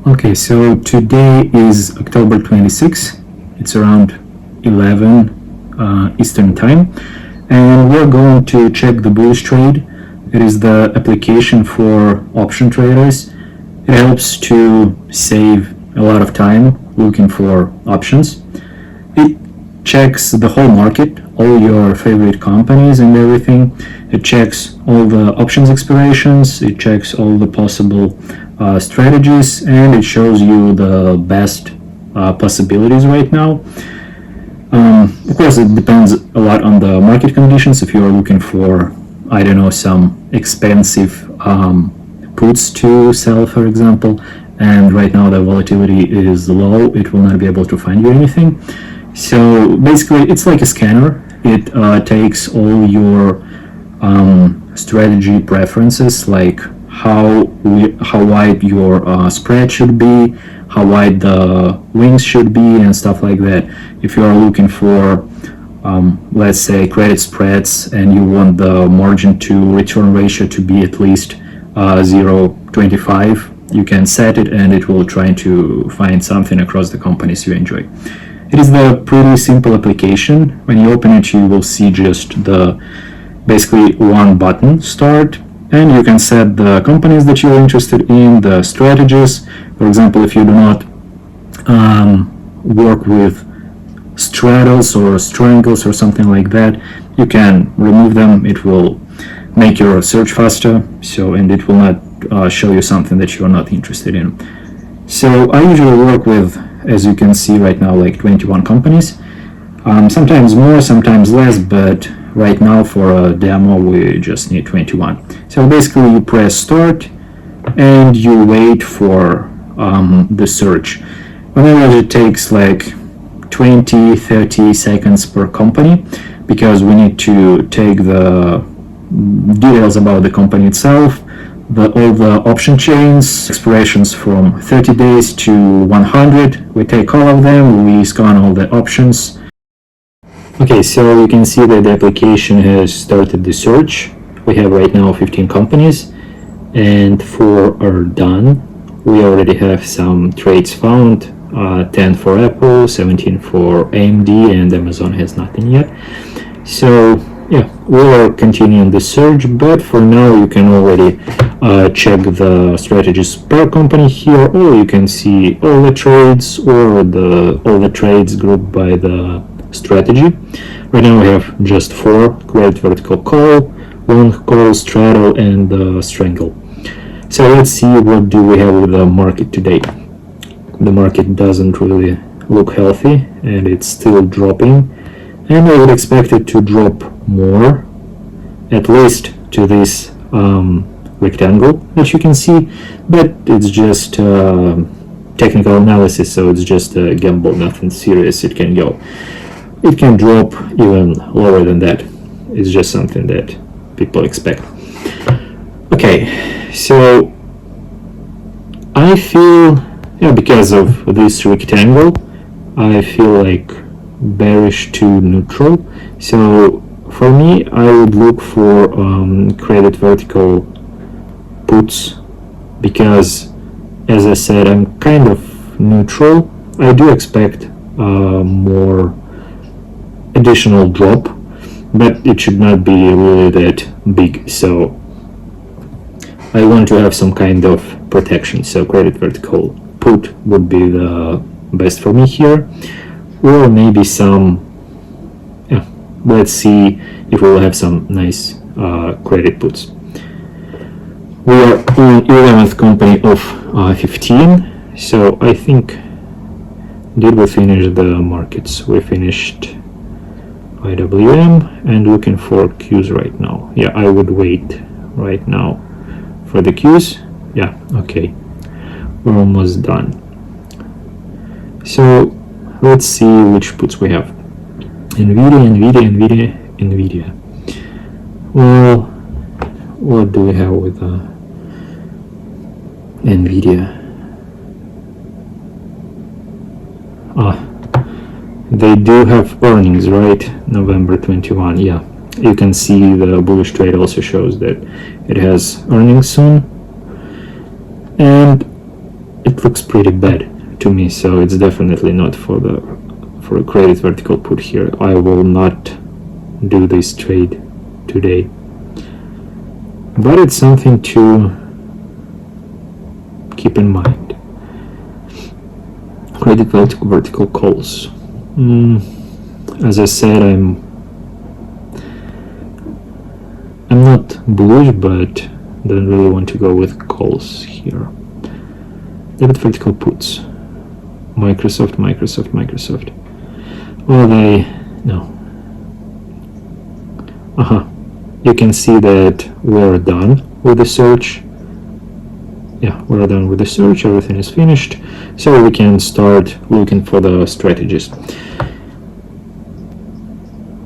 Okay, so today is October 26th. It's around 11 Eastern Time, and we're going to check the Bullish Trade. It is the application for option traders. It helps to save a lot of time looking for options. It checks the whole market, all your favorite companies and everything. It checks all the options expirations, it checks all the possible strategies, and it shows you the best possibilities right now. Of course, it depends a lot on the market conditions. If you are looking for, I don't know, some expensive puts to sell, for example, and right now the volatility is low, it will not be able to find you anything. So basically, it's like a scanner. It takes all your strategy preferences, like how wide your spread should be, how wide the wings should be, and stuff like that. If you are looking for, let's say, credit spreads, and you want the margin to return ratio to be at least 0.25, you can set it, and it will try to find something across the companies you enjoy. It is a pretty simple application. When you open it, you will see just the basically one button, start, and you can set the companies that you're interested in, the strategies. For example, if you do not work with straddles or strangles or something like that, you can remove them. It will make your search faster, and it will not show you something that you are not interested in. So I usually work with, as you can see right now, like 21 companies. Sometimes more, sometimes less, but right now for a demo we just need 21. So basically you press start and you wait for the search. Whenever it takes like 20-30 seconds per company, because we need to take the details about the company itself, all the option chains, expirations from 30 days to 100. We take all of them, we scan all the options. Okay, so you can see that the application has started the search. We have right now 15 companies, and 4 are done. We already have some trades found, 10 for Apple, 17 for AMD, and Amazon has nothing yet. So yeah, we are continuing the search, but for now you can already check the strategies per company here, or you can see all the trades or all the trades grouped by the strategy. Right now we have just 4: credit vertical call, long call, straddle, and strangle. So let's see what do we have with the market today. The market doesn't really look healthy, and it's still dropping, and I would expect it to drop more, at least to this rectangle that you can see, but it's just technical analysis, so it's just a gamble, nothing serious. It can drop even lower than that. It's just something that people expect. Okay, so I feel, because of this rectangle, I feel like bearish to neutral. So for me, I would look for credit vertical puts, because, as I said, I'm kind of neutral. I do expect more additional drop, but it should not be really that big. So I want to have some kind of protection. So credit vertical put would be the best for me here, or maybe some. Let's see if we'll have some nice credit puts. We are in 11th company of 15, so I think, did we finish the markets? We finished IWM and looking for Qs right now. Yeah, I would wait right now for the Qs. Yeah, okay, we're almost done. So let's see which puts we have. Nvidia. Well, what do we have with Nvidia? They do have earnings, right? November 21. Yeah, you can see the Bullish Trade also shows that it has earnings soon, and it looks pretty bad to me, so it's definitely not for a credit vertical put here. I will not do this trade today, but it's something to keep in mind. Credit vertical calls. As I said, I'm not bullish, but don't really want to go with calls here. Debit vertical puts. Microsoft. Well, no. You can see that we're done with the search. Yeah, we're done with the search, everything is finished, so we can start looking for the strategies.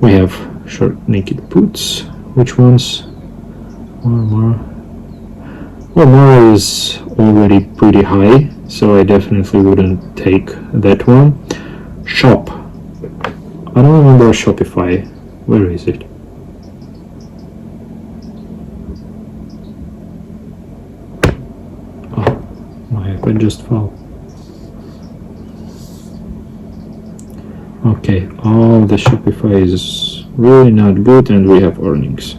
We have short naked puts. Which ones? More. Well, more is already pretty high, so I definitely wouldn't take that one. Shop. I don't remember Shopify. Where is it? Oh, my iPad just fell. Okay, all the Shopify is really not good, and we have earnings.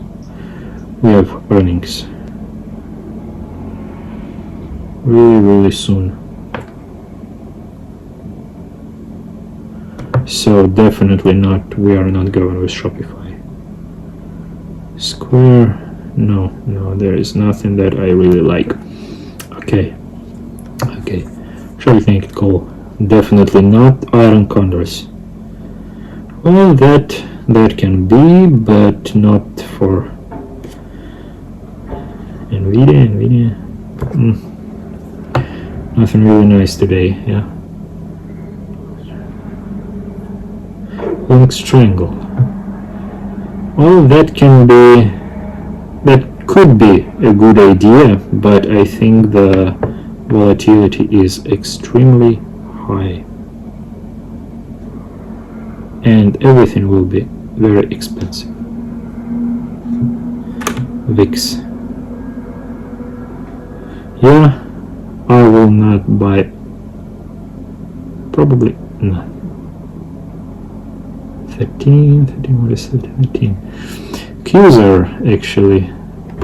Really soon. So definitely not, we are not going with Shopify. Square, no, there is nothing that I really like. Okay. Short naked call, definitely not. Iron condors. Well, that can be, but not for Nvidia. Nothing really nice today, yeah. Long strangle. Well, that could be a good idea, but I think the volatility is extremely high, and everything will be very expensive. VIX. Yeah, I will not buy. Probably no. 13, what is it? 13. Qs are actually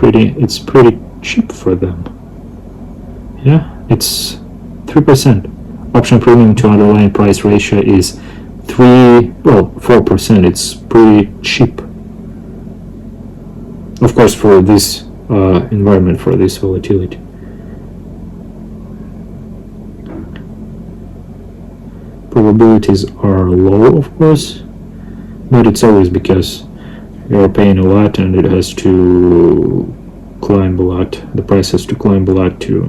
it's pretty cheap for them. Yeah, it's 3%. Option premium to underlying price ratio is 4%. It's pretty cheap. Of course, for this environment, for this volatility. Probabilities are low, of course, but it's always because you're paying a lot and it has to climb a lot. The price has to climb a lot to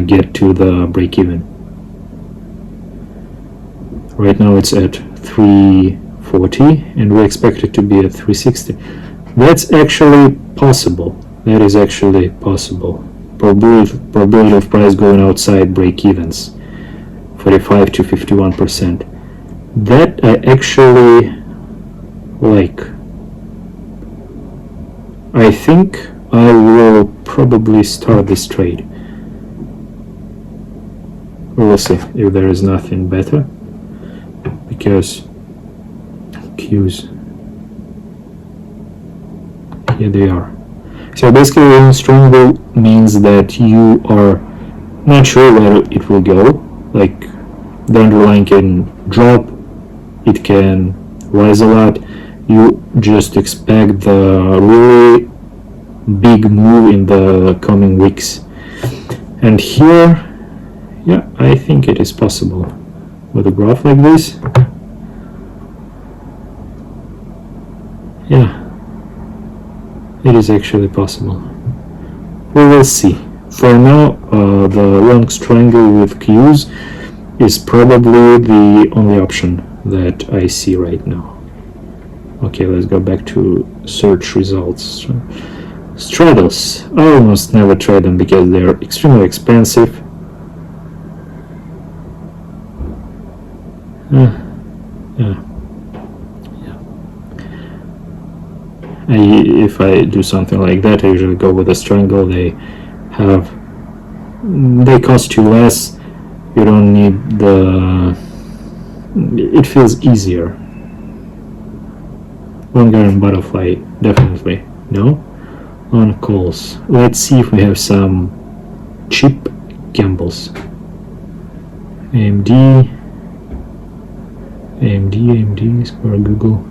get to the break-even. Right now it's at 340 and we expect it to be at 360. That's actually possible. That is actually possible. Probability of price going outside break-evens, 45 to 51%. That I actually like. I think I will probably start this trade. We'll see if there is nothing better, because Qs, here they are. So basically, long strangle means that you are not sure where it will go. Like, the underlying can drop, it can rise a lot. You just expect the really big move in the coming weeks. And here, yeah, I think it is possible with a graph like this. Yeah, it is actually possible. We will see. For now, the long strangle with Qs is probably the only option that I see right now. Okay, let's go back to search results. Straddles, I almost never trade them because they're extremely expensive. If I do something like that, I usually go with a strangle. They have they cost you less. You don't need the. It feels easier. Longer and butterfly, definitely no. On calls, let's see if we have some cheap gambles. AMD, Square, Google.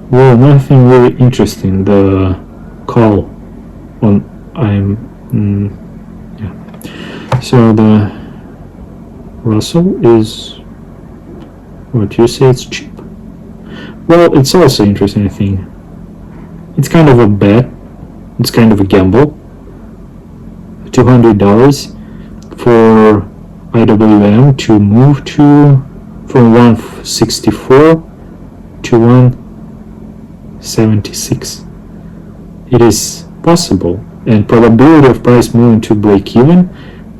Well, nothing really interesting. The call on yeah. So the Russell is what you say, it's cheap. Well, it's also interesting, I think. It's kind of a bet. It's kind of a gamble. $200 for IWM to move from 164 to 176. It is possible, and probability of price moving to break even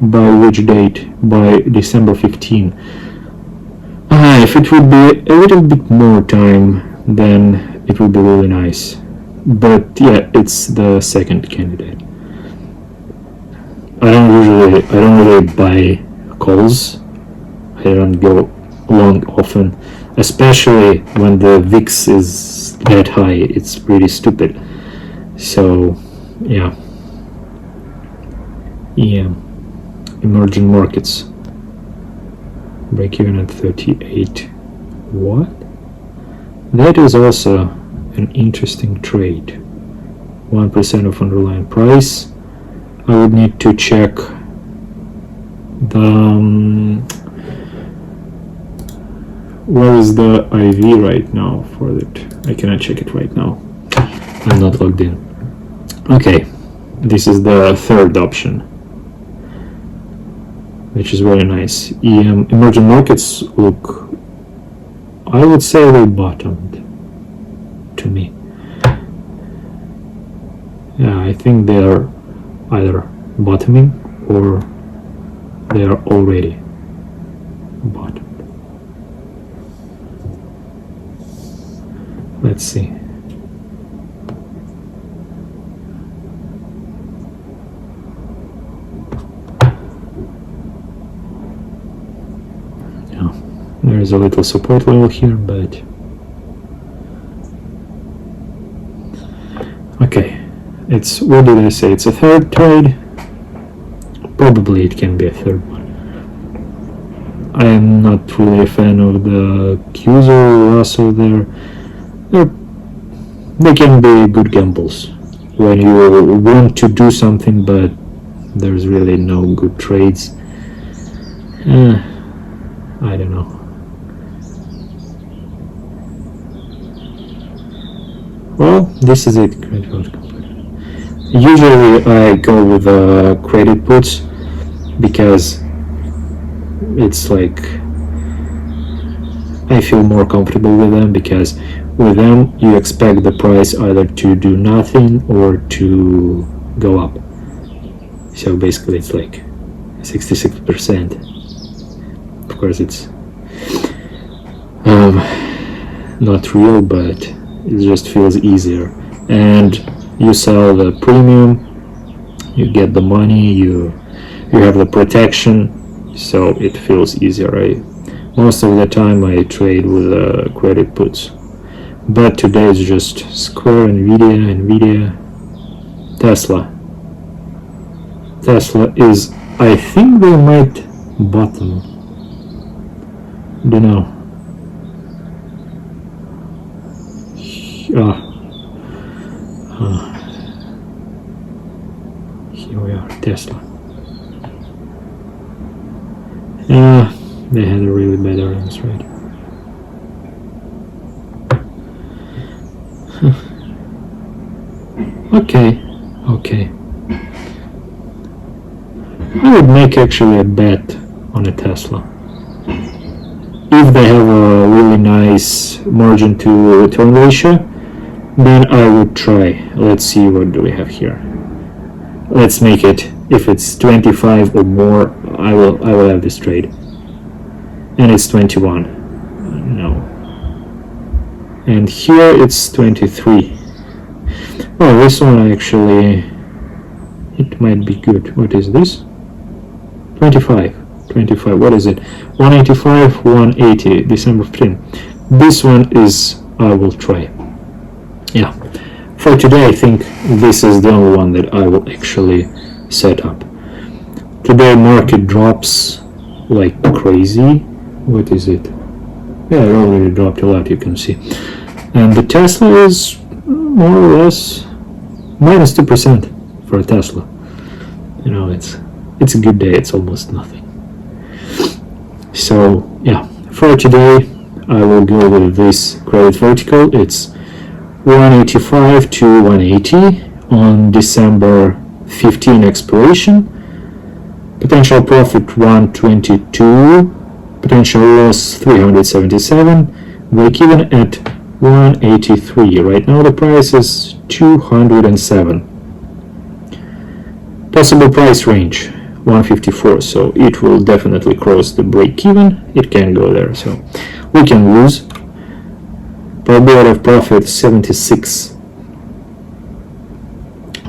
by which date? By December 15. If it would be a little bit more time, then it would be really nice. But yeah, it's the second candidate. I don't really buy calls. I don't go long often, especially when the VIX is that high. It's pretty stupid. So yeah, emerging markets. Break even at 38. What? That is also an interesting trade. 1% of underlying price. I would need to check the where is the IV right now for that? I cannot check it right now. I'm not logged in. Okay, this is the third option, which is very nice. Emerging markets look, I would say they bottomed to me. Yeah, I think they are either bottoming or they are already bottomed. Let's see. Yeah, there is a little support level here, but okay. It's, what did I say? It's a third trade. Probably it can be a third one. I am not really a fan of the Qs or Russell there. They can be good gambles when you want to do something, but there's really no good trades. I don't know. Well, this is it. Usually I go with credit puts because it's like I feel more comfortable with them, because with them you expect the price either to do nothing or to go up. So basically it's like 66%. Of course it's not real, but it just feels easier. And you sell the premium, you get the money, you have the protection, so it feels easier, right? Most of the time I trade with credit puts, but today is just Square, Nvidia, Tesla is, I think they might bottom, don't know. Here we are, Tesla. They had a really bad earnings, right? Okay. I would make actually a bet on a Tesla. If they have a really nice margin to return ratio, then I would try. Let's see, what do we have here? Let's make it, if it's 25 or more, I will have this trade. And it's 21. No. And here it's 23. Oh, this one actually, it might be good. What is this? 25, what is it? 185, 180, December 15. This one is I will try. Yeah, for today I think this is the only one that I will actually set up. Today market drops like crazy. What is it? Yeah, it already dropped a lot, you can see. And the Tesla is more or less minus 2% for a Tesla. You know, it's a good day, it's almost nothing. So yeah, for today I will go with this credit vertical. It's 185 to 180 on December 15 expiration. Potential profit 122, potential loss 377, break even at 183. Right now the price is 207. Possible price range 154, so it will definitely cross the break even. It can go there, so we can lose. Probability of profit 76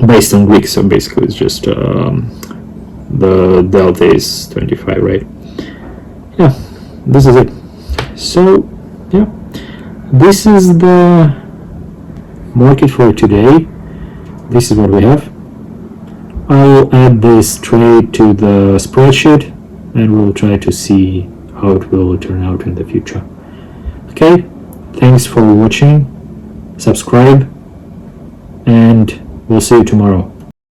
based on week, so basically it's just the delta is 25, right? Yeah, this is it. So yeah, this is the market for today. This is what we have. I'll add this trade to the spreadsheet and we'll try to see how it will turn out in the future. Okay, thanks for watching, subscribe, and we'll see you tomorrow.